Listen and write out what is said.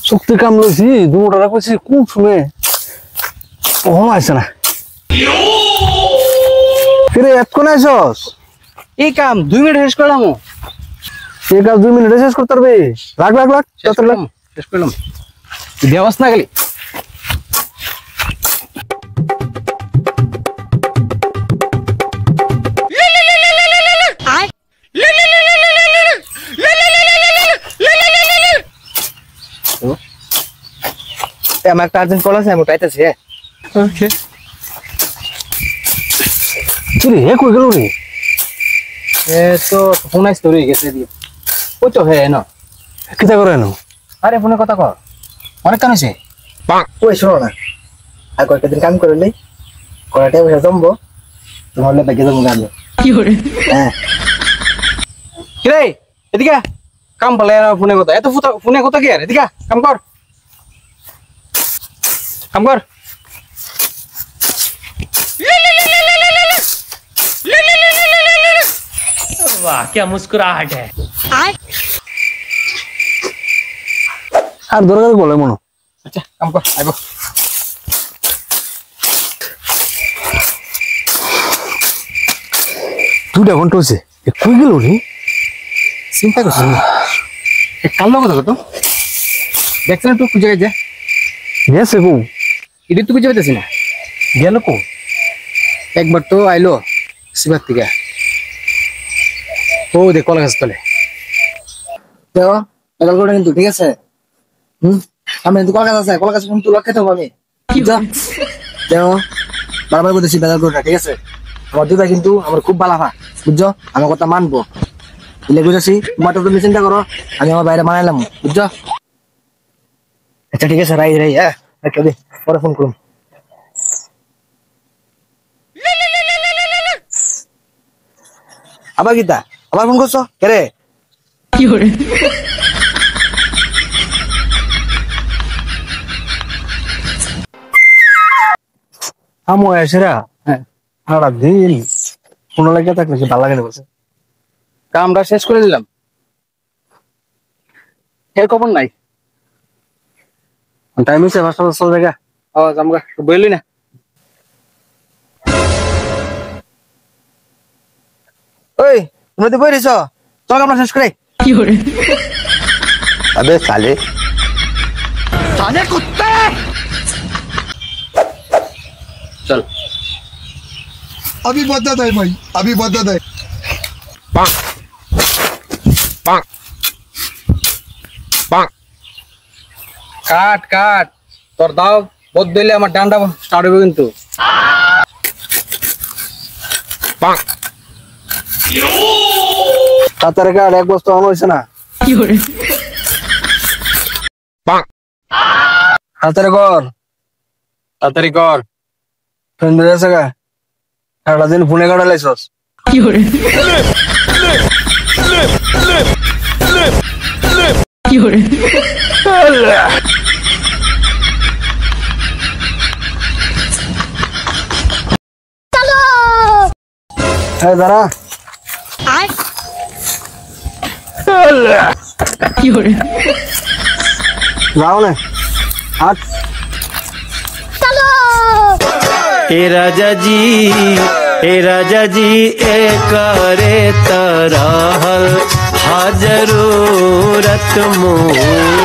শক্তি কাম লইছি দুটারা কইছি কোন শুনে ওহ আইছ না ফিরে এত কোন আইছস এই কাম 2 মিনিট শেষ করলাম এই কাজ 2 মিনিট শেষ করতে পারবি লাগ লাগ লাগ শেষ করলাম দেওয়াস না গেলি আমার একটা আর্জেন্ট কল আছে আমি পাইতেছি ওকে তুই হে কই গেল রে এ তো ফোন আইছ তোর গেছে দি ওই তো হে না কিটা করে না আরে ফোনে কথা কর অনেক কাম আছে ওই শোনো না আর কয়েকটা দিন কাম করলে কয়টা পয়সা জমবো তোমার লে ব্যাগে জমবো গালে কি করে হ্যাঁ কি রে এদিকে কাম বলে ফোনে কথা এত ফোনে কথা কি আর এদিকে কাম কর কাম কর वाह क्या मुस्कुराहट है আর দরকার বলে মনো আচ্ছা কাম কর আইবো দুটা ঘন্টা হইছে কই গেল রে চিন্তা করছিস না কাল কথা কত দেখছেন তুই খুঁজে যা গেছে কো এদিকে তুই খুঁজে পেতেছিস না গেল কো একবার তো আইলো সিবার থেকে ও দেখ কলা গাছ তলে দেখো এগাল করে কিন্তু ঠিক আছে আমি কিন্তু কলকাতা আছে কলকাতা কিন্তু লক্ষ্যে থাকবো আমি দেখো বারবার বলতেছি বেদাল করে ঠিক আছে আমার দুটা কিন্তু আমার খুব ভালো হয় বুঝছো আমার কথা মানবো বুঝলে বুঝেছি তোমার তো তুমি চিন্তা করো আমি আমার বাইরে মানাইলাম বুঝছো আচ্ছা ঠিক আছে রাই রাই হ্যাঁ রাখো দে পরে ফোন করুন আবার গীতা আবার ফোন করছো কে রে কি করে আমো এসেরা হ্যাঁ সারা দিন ফোন লাগে থাকলে কি ভালো লাগে না বলছে কামটা শেষ করে দিলাম এর খবর নাই টাইম হইছে বাসা চল জায়গা ও জামগা বইলি না ওই তুমি তো বই রেছো চল আমরা শেষ করে কি করে আবে সালে চল अभी बदत है भाई अभी बदत है কাট কাট তোর দাও বদ দিলে আমার ডান্ডা স্টার্ট হবে কিন্তু তাড়াতাড়ি কাট এক বস্তা অন হইছে না কি করে তাড়াতাড়ি কর তাড়াতাড়ি কর ফ্রেন্ড আছে গা সারা দিন ফোনে কাটা লাইছস কি করে কি করে এই দাঁড়া কি করে যাও না হাত हे राजा जी ए करे तरह हाजरूरत मुँह